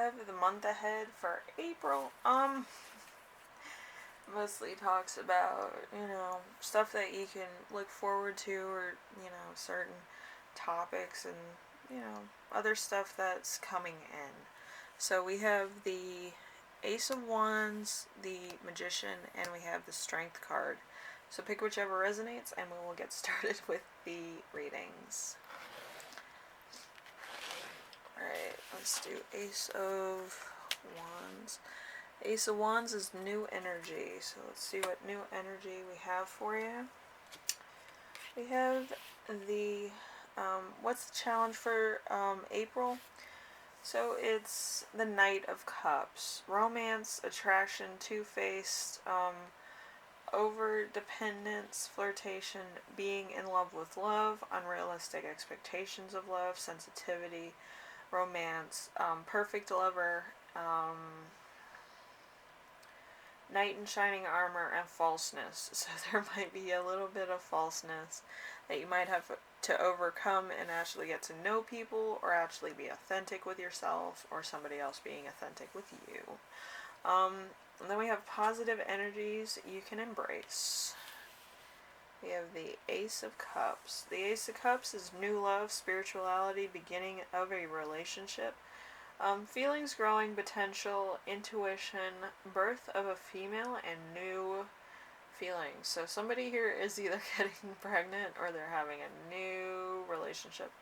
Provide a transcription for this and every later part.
have the month ahead for April, mostly talks about, stuff that you can look forward to, or, certain topics and, other stuff that's coming in. So we have the Ace of Wands, the Magician, and we have the Strength card. So pick whichever resonates, and we will get started with the readings. Alright, let's do Ace of Wands. Ace of Wands is new energy, so let's see what new energy we have for you. We have the, what's the challenge for April? So it's the Knight of Cups. Romance, attraction, two-faced, over-dependence, flirtation, being in love with love, unrealistic expectations of love, sensitivity, romance, perfect lover, knight in shining armor, and falseness. So there might be a little bit of falseness that you might have to overcome and actually get to know people, or actually be authentic with yourself, or somebody else being authentic with you. And then we have positive energies you can embrace. We have the Ace of Cups. The Ace of Cups is new love, spirituality, beginning of a relationship. Feelings growing, potential, intuition, birth of a female, and new feelings. So somebody here is either getting pregnant or they're having a new relationship.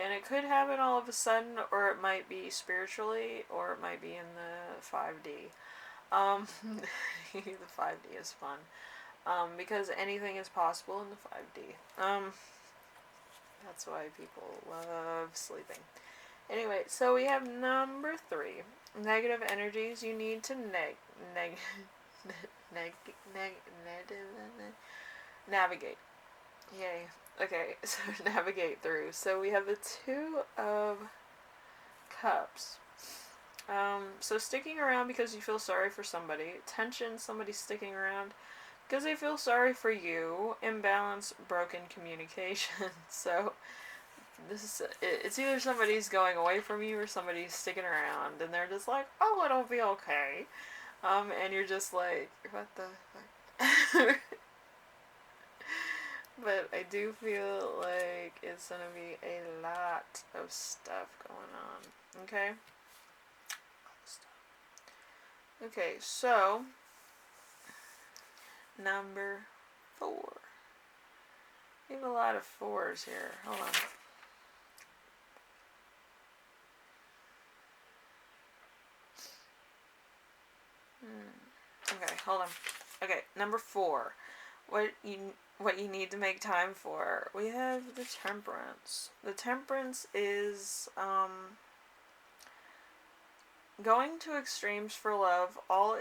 And it could happen all of a sudden, or it might be spiritually, or it might be in the 5D. The 5D is fun. Because anything is possible in the 5D. That's why people love sleeping. Anyway, so we have number 3. Negative energies you need to navigate. Yay. Okay, so navigate through. So we have the Two of Cups. So sticking around because you feel sorry for somebody. Tension, somebody sticking around because they feel sorry for you. Imbalance, broken communication. So it's either somebody's going away from you or somebody's sticking around, and they're just like, oh, it'll be okay. And you're just like, what the fuck? But I do feel like it's gonna be a lot of stuff going on. Okay? Okay, so number 4. We have a lot of 4s here. Hold on. Okay, hold on. Okay, number 4. What you need to make time for. We have the Temperance. The Temperance is going to extremes for love. All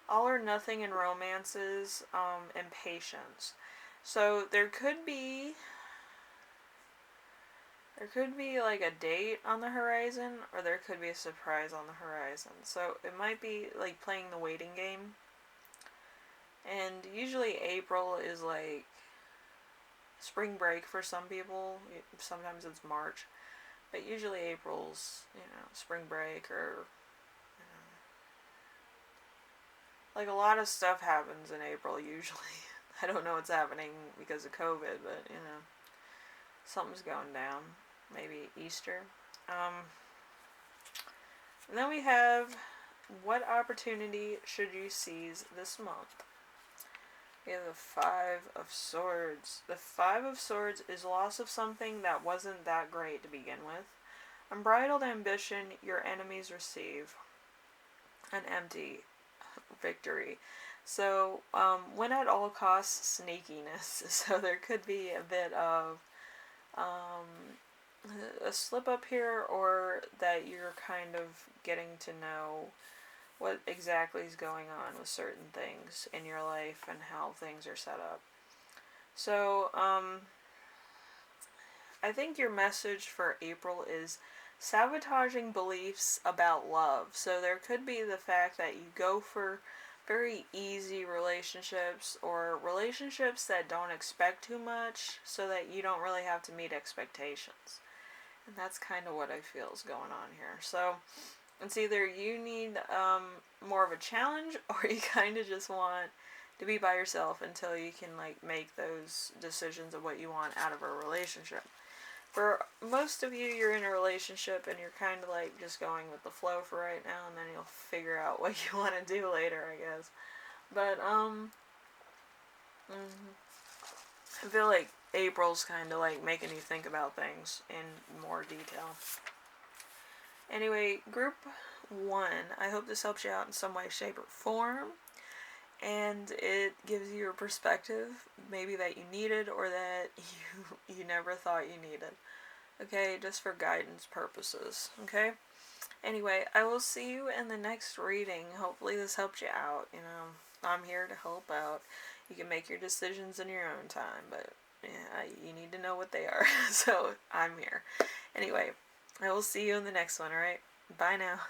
or nothing in romances, and patience. So there could be like a date on the horizon, or there could be a surprise on the horizon. So it might be like playing the waiting game. And usually April is like spring break for some people. Sometimes it's March. But usually April's, spring break, or, like a lot of stuff happens in April usually. I don't know what's happening because of COVID, but, something's going down. Maybe Easter. And then we have, what opportunity should you seize this month? We have the 5 of Swords. The 5 of Swords is loss of something that wasn't that great to begin with. Unbridled ambition, your enemies receive. An empty victory. So, win at all costs sneakiness. So there could be a bit of a slip up here, or that you're kind of getting to know what exactly is going on with certain things in your life and how things are set up. So, I think your message for April is sabotaging beliefs about love. So there could be the fact that you go for very easy relationships, or relationships that don't expect too much, so that you don't really have to meet expectations. And that's kind of what I feel is going on here. So it's either you need more of a challenge, or you kind of just want to be by yourself until you can like make those decisions of what you want out of a relationship. For most of you, you're in a relationship and you're kind of like just going with the flow for right now, and then you'll figure out what you want to do later, I guess. But I feel like April's kind of like making you think about things in more detail. Anyway, group 1, I hope this helps you out in some way, shape, or form. And it gives you a perspective, maybe that you needed or that you never thought you needed. Okay, just for guidance purposes. Okay? Anyway, I will see you in the next reading. Hopefully this helped you out. You know, I'm here to help out. You can make your decisions in your own time, but yeah, you need to know what they are. So I'm here. Anyway, I will see you in the next one, alright? Bye now.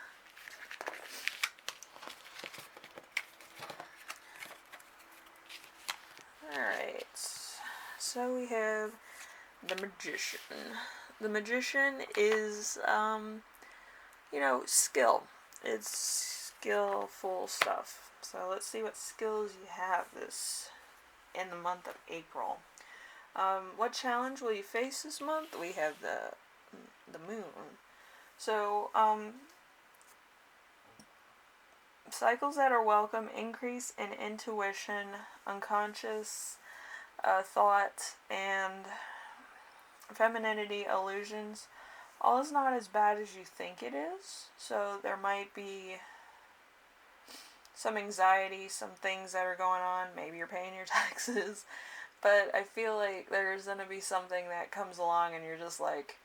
Alright, so we have the Magician. The Magician is, you know, skill. It's skillful stuff. So let's see what skills you have this in the month of April. What challenge will you face this month? We have the moon. So, cycles that are welcome, increase in intuition, unconscious thought, and femininity illusions. All is not as bad as you think it is. So there might be some anxiety, some things that are going on. Maybe you're paying your taxes. But I feel like there's going to be something that comes along and you're just like,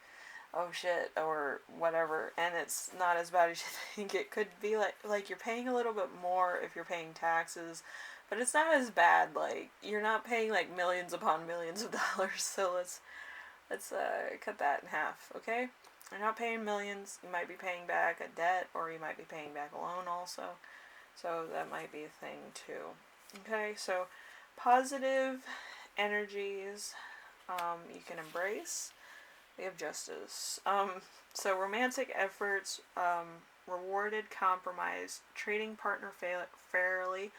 oh shit, or whatever, and it's not as bad as you think. It could be like you're paying a little bit more if you're paying taxes, but it's not as bad. Like, you're not paying like millions upon millions of dollars, so let's cut that in half, okay? You're not paying millions. You might be paying back a debt, or you might be paying back a loan also, so that might be a thing too. Okay, so positive energies you can embrace. We have justice. So romantic efforts, rewarded compromise, treating partner fairly,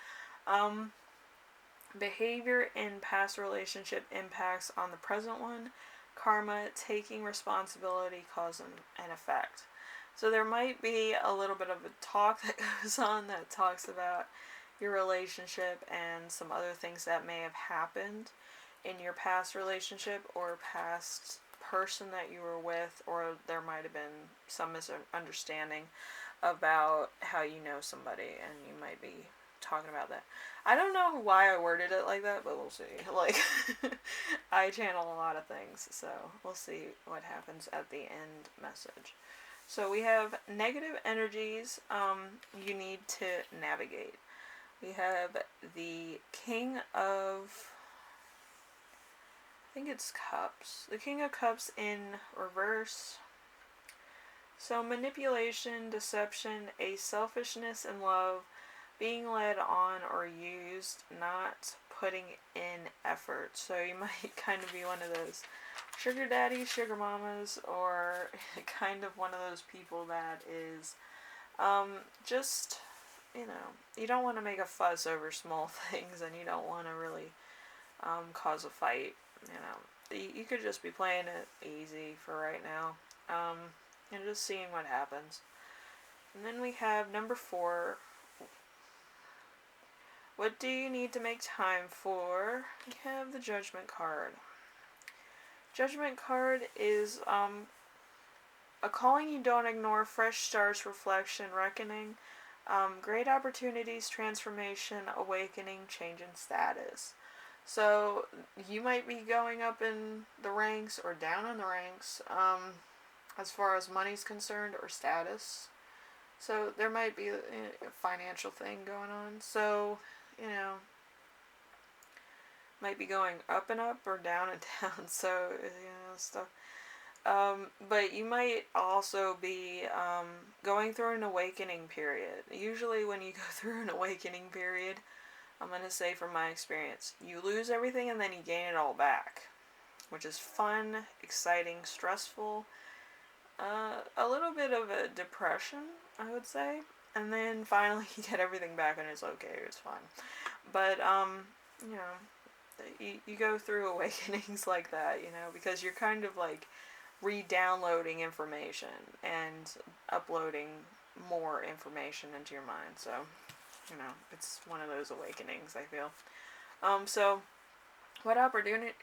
behavior in past relationship impacts on the present one, karma, taking responsibility, cause and effect. So there might be a little bit of a talk that goes on that talks about your relationship and some other things that may have happened in your past relationship or past person that you were with, or there might have been some misunderstanding about how you know somebody, and you might be talking about that. I don't know why I worded it like that, but we'll see. Like, I channel a lot of things, so we'll see what happens at the end message. So we have negative energies you need to navigate. We have the King of, I think it's Cups. The King of Cups in reverse. So manipulation, deception, a selfishness in love, being led on or used, not putting in effort. So you might kind of be one of those sugar daddies, sugar mamas, or kind of one of those people that is just, you know, you don't want to make a fuss over small things, and you don't want to really cause a fight. You know, you could just be playing it easy for right now, and just seeing what happens. And then we have number 4. What do you need to make time for? We have the Judgment card. Judgment card is a calling you don't ignore, fresh starts, reflection, reckoning, great opportunities, transformation, awakening, change in status. So you might be going up in the ranks or down in the ranks as far as money's concerned or status. So there might be a financial thing going on. So, you know, might be going up and up or down and down. So, you know, stuff. But you might also be going through an awakening period. Usually when you go through an awakening period, I'm going to say from my experience, you lose everything and then you gain it all back, which is fun, exciting, stressful, a little bit of a depression, I would say. And then finally you get everything back and it's okay, it's fine. But, you know, you go through awakenings like that, because you're kind of like re-downloading information and uploading more information into your mind. So, it's one of those awakenings, I feel. So, what opportunity...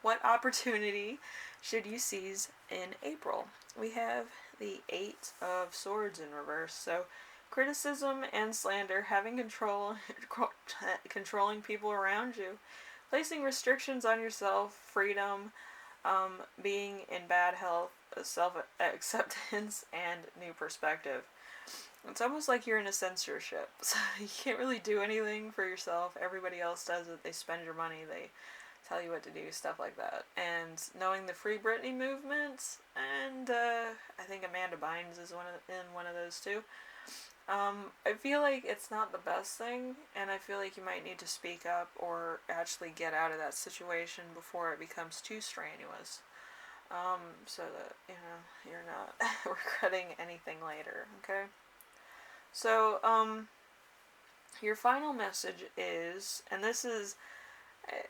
What opportunity should you seize in April? We have the Eight of Swords in reverse. So, criticism and slander, having controlling people around you, placing restrictions on yourself, freedom, being in bad health, self-acceptance, and new perspective. It's almost like you're in a censorship. So you can't really do anything for yourself. Everybody else does it. They spend your money. They tell you what to do, stuff like that. And knowing the Free Britney movement, and I think Amanda Bynes is in one of those too. I feel like it's not the best thing, and I feel like you might need to speak up or actually get out of that situation before it becomes too strenuous. So that, you're not regretting anything later, okay? So, your final message is, and this is,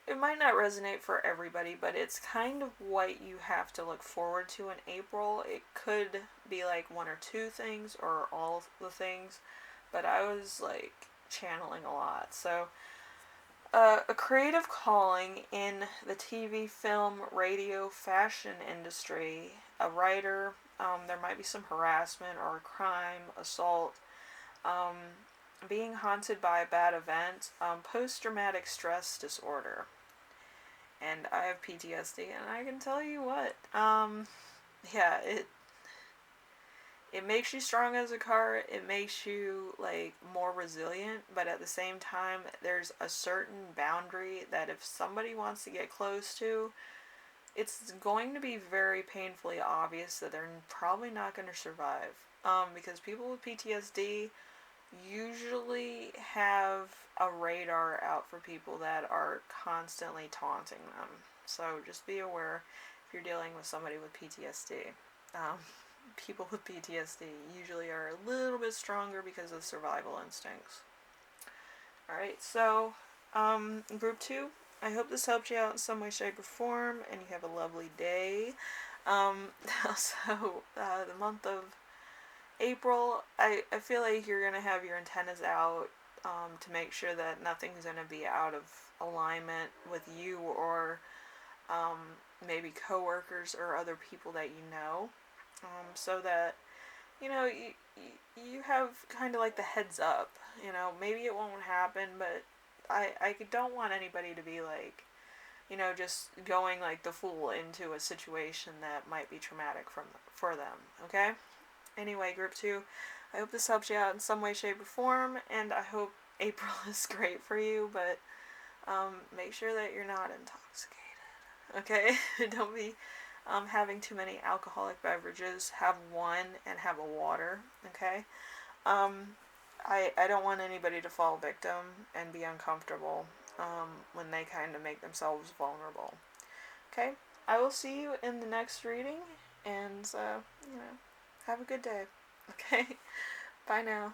it might not resonate for everybody, but it's kind of what you have to look forward to in April. It could be like one or two things or all the things, but I was like channeling a lot. So, a creative calling in the TV, film, radio, fashion industry, a writer, there might be some harassment or crime, assault, being haunted by a bad event, post-traumatic stress disorder. And I have PTSD, and I can tell you what, yeah, it makes you strong as a card, it makes you, like, more resilient, but at the same time, there's a certain boundary that if somebody wants to get close to, it's going to be very painfully obvious that they're probably not going to survive, because people with PTSD usually have a radar out for people that are constantly taunting them. So just be aware if you're dealing with somebody with PTSD. People with PTSD usually are a little bit stronger because of survival instincts. Alright, so group 2, I hope this helped you out in some way, shape, or form, and you have a lovely day. So the month of April, I feel like you're going to have your antennas out to make sure that nothing's going to be out of alignment with you or maybe coworkers or other people that you know, so that, you have kind of like the heads up, maybe it won't happen, but I don't want anybody to be like, just going like the fool into a situation that might be traumatic for them, okay? Anyway, group 2, I hope this helps you out in some way, shape, or form, and I hope April is great for you, but make sure that you're not intoxicated, okay? Don't be having too many alcoholic beverages. Have one and have a water, okay? I don't want anybody to fall victim and be uncomfortable when they kind of make themselves vulnerable, okay? I will see you in the next reading, and, have a good day. Okay? Bye now.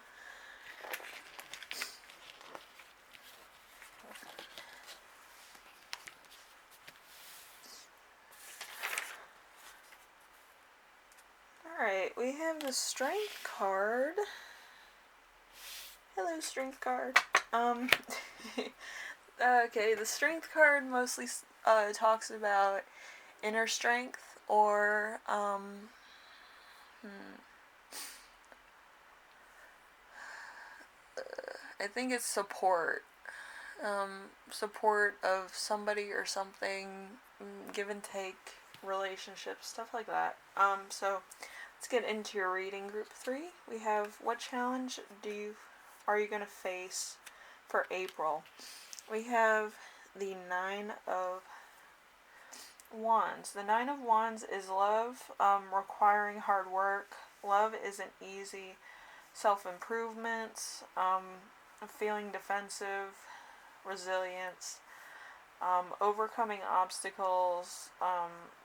Alright, we have the Strength card. Hello, Strength card. Okay, the Strength card mostly talks about inner strength or, I think it's support. Support of somebody or something, give and take, relationships, stuff like that. So let's get into your reading, group 3. We have, what challenge are you going to face for April? We have the 9 of Wands. The 9 of Wands is love, requiring hard work. Love isn't easy. Self-improvement, feeling defensive, resilience, overcoming obstacles,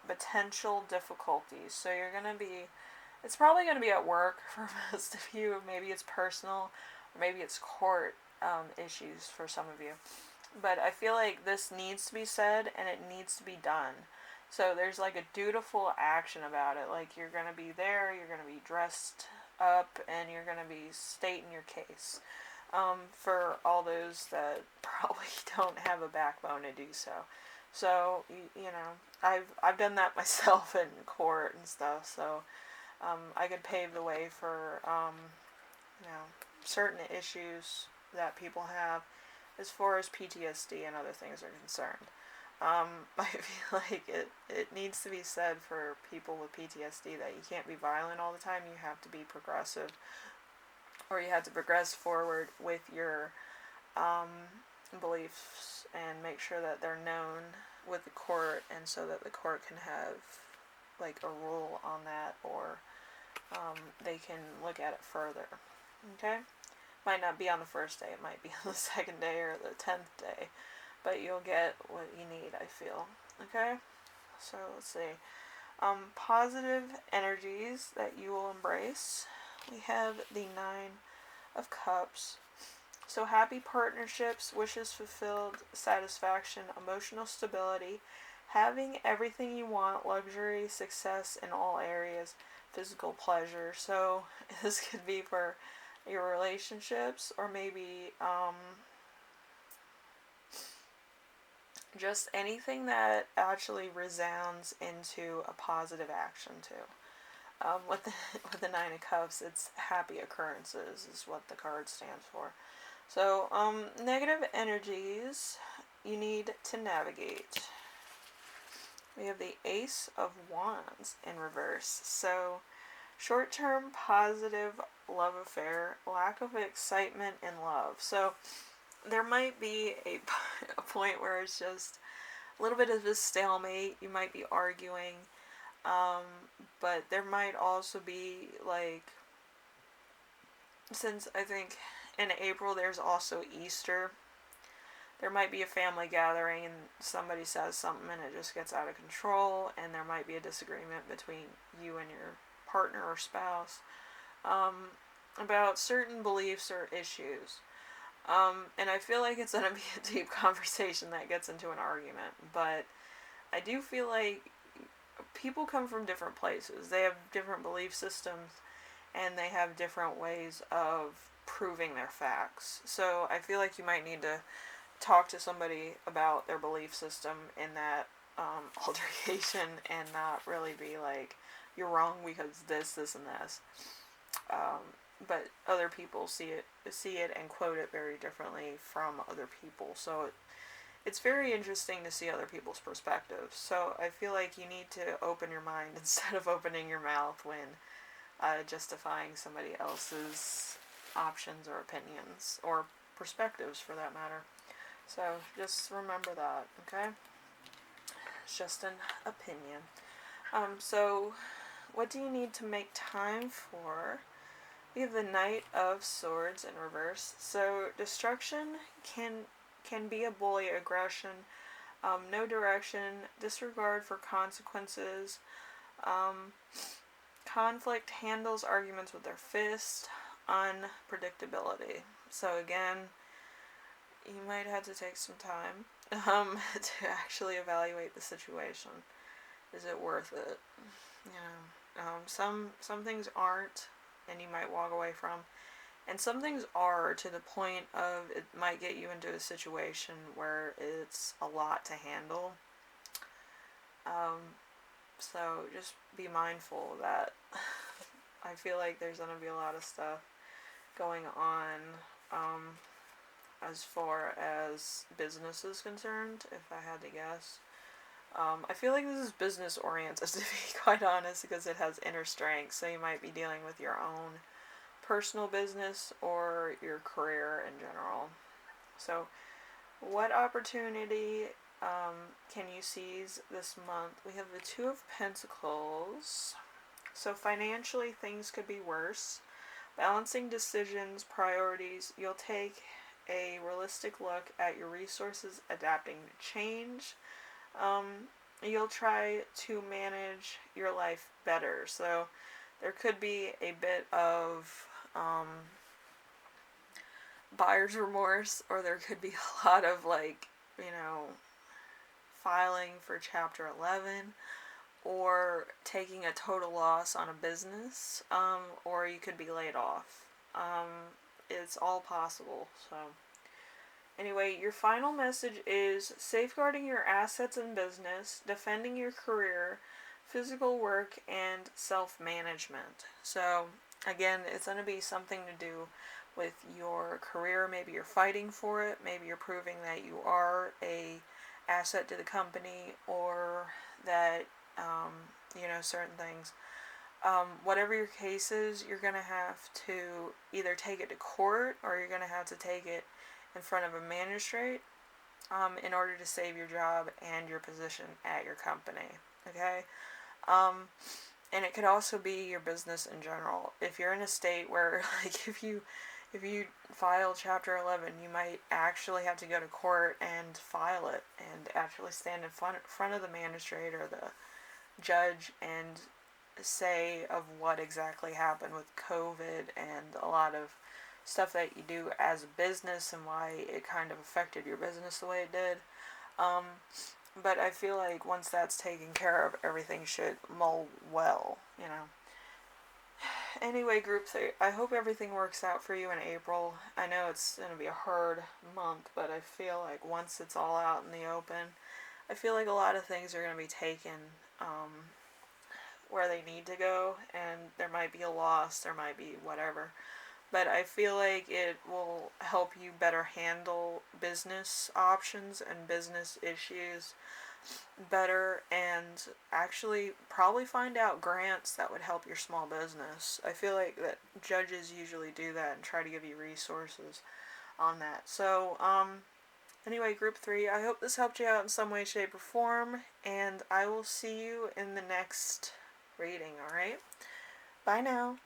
potential difficulties. So you're going to be, it's probably going to be at work for most of you. Maybe it's personal, or maybe it's court issues for some of you. But I feel like this needs to be said and it needs to be done. So there's like a dutiful action about it. Like you're going to be there, you're going to be dressed up, and you're going to be stating your case. For all those that probably don't have a backbone to do so. So, you know, I've done that myself in court and stuff, so I could pave the way for, you know, certain issues that people have as far as PTSD and other things are concerned. I feel like it needs to be said for people with PTSD that you can't be violent all the time, you have to be progressive, or you have to progress forward with your beliefs and make sure that they're known with the court, and so that the court can have like a rule on that, or they can look at it further. Okay? Might not be on the first day, it might be on the second day or the 10th day, but you'll get what you need, I feel. Okay? So let's see. Positive energies that you will embrace. We have the 9 of Cups. So happy partnerships, wishes fulfilled, satisfaction, emotional stability, having everything you want, luxury, success in all areas, physical pleasure. So this could be for your relationships, or maybe just anything that actually resounds into a positive action too. With the 9 of Cups, it's happy occurrences is what the card stands for. So, negative energies you need to navigate. We have the Ace of Wands in reverse. So, short-term positive love affair, lack of excitement in love. So, there might be a point where it's just a little bit of a stalemate. You might be arguing. But there might also be, like, since I think in April there's also Easter, there might be a family gathering and somebody says something and it just gets out of control, and there might be a disagreement between you and your partner or spouse about certain beliefs or issues. And I feel like it's going to be a deep conversation that gets into an argument, but I do feel like people come from different places. They have different belief systems, and they have different ways of proving their facts. So I feel like you might need to talk to somebody about their belief system in that altercation, and not really be like, you're wrong because this, and this. But other people see it and quote it very differently from other people. So it's very interesting to see other people's perspectives. So I feel like you need to open your mind instead of opening your mouth when justifying somebody else's options or opinions, or perspectives for that matter. So just remember that, okay? It's just an opinion. So what do you need to make time for? We have the Knight of Swords in reverse. So destruction can be a bully, aggression, no direction, disregard for consequences, conflict, handles arguments with their fist, unpredictability. So again, you might have to take some time to actually evaluate the situation. Is it worth it? You know, some things aren't, and you might walk away from. And some things are, to the point of it might get you into a situation where it's a lot to handle. So just be mindful of that. I feel like there's going to be a lot of stuff going on as far as business is concerned, if I had to guess. I feel like this is business oriented, to be quite honest, because it has inner strength. So you might be dealing with your own personal business or your career in general. So what opportunity can you seize this month? We have the Two of Pentacles. So financially, things could be worse. Balancing decisions, priorities. You'll take a realistic look at your resources, adapting to change. You'll try to manage your life better. So there could be a bit of buyer's remorse, or there could be a lot of, like, filing for Chapter 11, or taking a total loss on a business, or you could be laid off. It's all possible. So, anyway, your final message is safeguarding your assets and business, defending your career, physical work, and self management. So, again, it's going to be something to do with your career. Maybe you're fighting for it. Maybe you're proving that you are a asset to the company, or that certain things. Whatever your case is, you're going to have to either take it to court, or you're going to have to take it in front of a magistrate, in order to save your job and your position at your company. Okay? And it could also be your business in general. If you're in a state where, like, if you file Chapter 11, you might actually have to go to court and file it, and actually stand in front of the magistrate or the judge and say of what exactly happened with COVID and a lot of stuff that you do as a business, and why it kind of affected your business the way it did. But I feel like once that's taken care of, everything should mull well. Anyway, group 3, I hope everything works out for you in April. I know it's going to be a hard month, but I feel like once it's all out in the open, I feel like a lot of things are going to be taken where they need to go, and there might be a loss, there might be whatever. But I feel like it will help you better handle business options and business issues better, and actually probably find out grants that would help your small business. I feel like that judges usually do that and try to give you resources on that. So, anyway, group 3, I hope this helped you out in some way, shape, or form, and I will see you in the next reading, alright? Bye now.